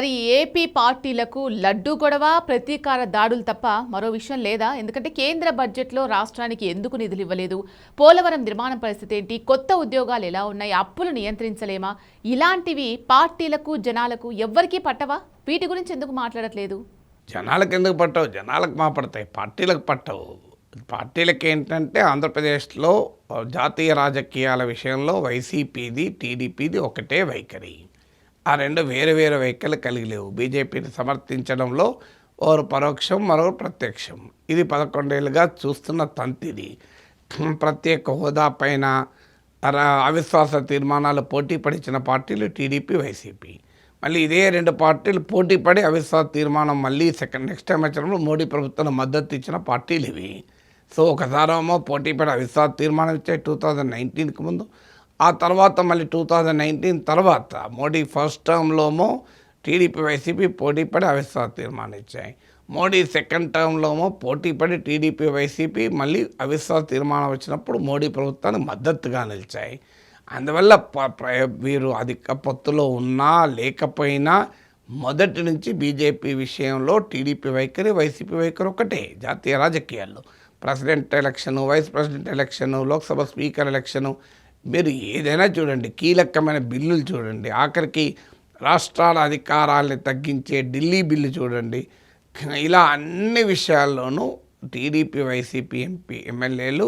మరి ఏపీ పార్టీలకు లడ్డూ గొడవ ప్రతీకార దాడులు తప్ప మరో విషయం లేదా? ఎందుకంటే కేంద్ర బడ్జెట్లో రాష్ట్రానికి ఎందుకు నిధులు ఇవ్వలేదు, పోలవరం నిర్మాణం పరిస్థితి ఏంటి, కొత్త ఉద్యోగాలు ఎలా ఉన్నాయి, అప్పులు నియంత్రించలేమా, ఇలాంటివి పార్టీలకు జనాలకు ఎవ్వరికీ పట్టవా? వీటి గురించి ఎందుకు మాట్లాడట్లేదు? జనాలకు ఎందుకు పట్టవు? జనాలకు మా పడతాయి, పార్టీలకు పట్టవు. పార్టీలకు ఏంటంటే ఆంధ్రప్రదేశ్లో జాతీయ రాజకీయాల విషయంలో వైసీపీది టీడీపీది ఒకటే వైఖరి. ఆ రెండు వేరు వేరు వైఖరులు కలిగి లేవు. బీజేపీని సమర్థించడంలో ఓరు పరోక్షం, మరొకరు ప్రత్యక్షం. ఇది 11 ఏళ్ళుగా చూస్తున్న తంతిది. ప్రత్యేక హోదా పైన అవిశ్వాస తీర్మానాలు పోటీ పడిచిన పార్టీలు టీడీపీ, వైసీపీ. మళ్ళీ ఇదే రెండు పార్టీలు పోటీ పడి అవిశ్వాస తీర్మానం మళ్ళీ నెక్స్ట్ టైం వచ్చినప్పుడు మోడీ ప్రభుత్వానికి మద్దతు ఇచ్చిన పార్టీలు ఇవి. సో ఒకసారేమో పోటీ పడి అవిశ్వాస తీర్మానం ఇచ్చాయి 2019కి ముందు. ఆ తర్వాత మళ్ళీ 2019 తర్వాత మోడీ ఫస్ట్ టర్మ్లోమో టీడీపీ, వైసీపీ పోటీ పడి అవిశ్వాస తీర్మానం ఇచ్చాయి. మోడీ సెకండ్ టర్మ్లోమో పోటీ పడి టీడీపీ, వైసీపీ మళ్ళీ అవిశ్వాస తీర్మానం వచ్చినప్పుడు మోడీ ప్రభుత్వానికి మద్దతుగా నిలిచాయి. అందువల్ల వీరు అధిక పొత్తులో ఉన్నా లేకపోయినా మొదటి నుంచి బీజేపీ విషయంలో టీడీపీ వైఖరి, వైసీపీ వైఖరి ఒకటే. జాతీయ రాజకీయాల్లో president election, vice president election, Lok Sabha speaker election, మీరు ఏదైనా చూడండి, కీలకమైన బిల్లులు చూడండి, ఆఖరికి రాష్ట్రాల అధికారాలని తగ్గించే ఢిల్లీ బిల్లు చూడండి, ఇలా అన్ని విషయాల్లోనూ టీడీపీ, వైసీపీ ఎమ్మెల్యేలు,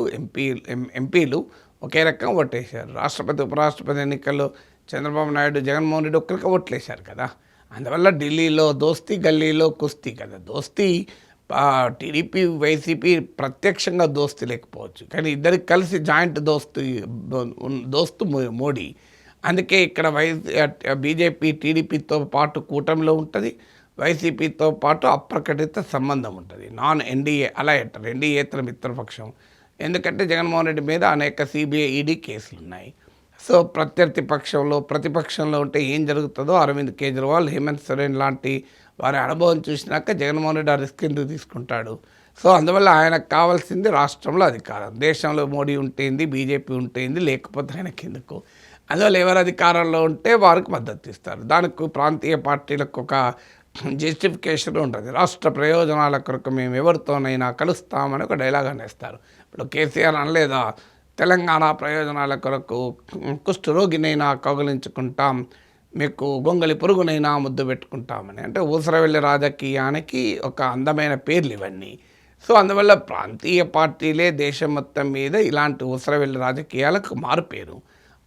ఎంపీలు ఒకే రకం ఓటేశారు. రాష్ట్రపతి, ఉపరాష్ట్రపతి ఎన్నికల్లో చంద్రబాబు నాయుడు, జగన్మోహన్ రెడ్డి ఒక్కరికి ఓట్లేశారు కదా. అందువల్ల ఢిల్లీలో దోస్తీ, గల్లీలో కుస్తీ కదా. దోస్తీ టీడీపీ, వైసీపీ ప్రత్యక్షంగా దోస్తీ లేకపోవచ్చు, కానీ ఇద్దరికి కలిసి జాయింట్ దోస్తు మోడీ. అందుకే ఇక్కడ బీజేపీ టీడీపీతో పాటు కూటమిలో ఉంటుంది, వైసీపీతో పాటు అప్రకటిత సంబంధం ఉంటుంది. నాన్ ఎన్డీఏ అలయట్, ఎన్డీఏతర మిత్రపక్షం. ఎందుకంటే జగన్మోహన్ రెడ్డి మీద అనేక సిబిఐ, ఈడీ కేసులు ఉన్నాయి. సో ప్రత్యర్థి పక్షంలో, ప్రతిపక్షంలో ఉంటే ఏం జరుగుతుందో అరవింద్ కేజ్రీవాల్, హేమంత్ సోరెన్ లాంటి వారి అనుభవం చూసినాక జగన్మోహన్ రెడ్డి ఆ రిస్క్ ఎందుకు తీసుకుంటాడు? సో అందువల్ల ఆయనకు కావాల్సింది రాష్ట్రంలో అధికారం. దేశంలో మోడీ ఉంటేంది, బీజేపీ ఉంటేంది, లేకపోతే ఆయనకి ఎందుకు? అందువల్ల ఎవరు అధికారంలో ఉంటే వారికి మద్దతు ఇస్తారు. దానికి ప్రాంతీయ పార్టీలకు ఒక జస్టిఫికేషన్ ఉంటుంది. రాష్ట్ర ప్రయోజనాల కొరకు మేము ఎవరితోనైనా కలుస్తామని ఒక డైలాగ్ అనేస్తారు. ఇప్పుడు కేసీఆర్ అనలేదా, తెలంగాణ ప్రయోజనాల కొరకు కుష్ఠరోగినైనా కౌగిలించుకుంటాం, మీకు గొంగలి పురుగునైనా ముద్దు పెట్టుకుంటామని. అంటే ఊసరవెల్లి రాజకీయానికి ఒక అందమైన పేర్లు ఇవన్నీ. సో అందువల్ల ప్రాంతీయ పార్టీలే దేశం మొత్తం మీద ఇలాంటి ఊసరవెల్లి రాజకీయాలకు మారుపేరు.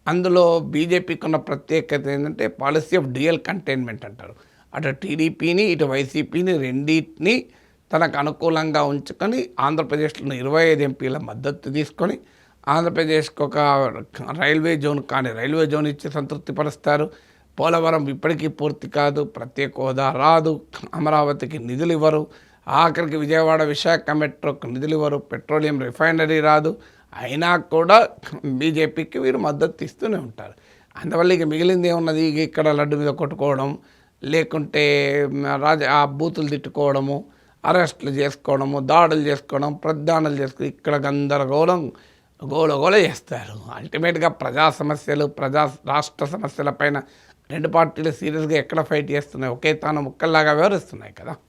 అందులో బీజేపీకి ఉన్న ప్రత్యేకత ఏంటంటే పాలసీ ఆఫ్ డ్యూయల్ కంటైన్మెంట్ అంటారు. అటు టీడీపీని, ఇటు వైసీపీని రెండింటిని తనకు అనుకూలంగా ఉంచుకొని ఆంధ్రప్రదేశ్లో 25 ఎంపీల మద్దతు తీసుకొని ఆంధ్రప్రదేశ్కి ఒక రైల్వే జోన్ ఇచ్చి సంతృప్తిపరుస్తారు. పోలవరం ఇప్పటికీ పూర్తి కాదు, ప్రత్యేక హోదా రాదు, అమరావతికి నిధులు ఇవ్వరు, ఆఖరికి విజయవాడ విశాఖ మెట్రోకి నిధులు ఇవ్వరు, పెట్రోలియం రిఫైనరీ రాదు. అయినా కూడా బీజేపీకి వీరు మద్దతు ఇస్తూనే ఉంటారు. అందువల్ల ఇక మిగిలింది ఏమున్నది? ఇక్కడ లడ్డు మీద కొట్టుకోవడం, లేకుంటే ఆ బూతులు తిట్టుకోవడము, అరెస్టులు చేసుకోవడము, దాడులు చేసుకోవడం, ప్రతిదాడులు చేసుకోవడం, ఇక్కడ గందరగోళం గోల చేస్తారు. అల్టిమేట్గా ప్రజా సమస్యలు, రాష్ట్ర సమస్యల పైన రెండు పార్టీలు సీరియస్గా ఎక్కడ ఫైట్ చేస్తున్నాయి? ఒకే తాను ముక్కల్లాగా వ్యవహరిస్తున్నాయి కదా.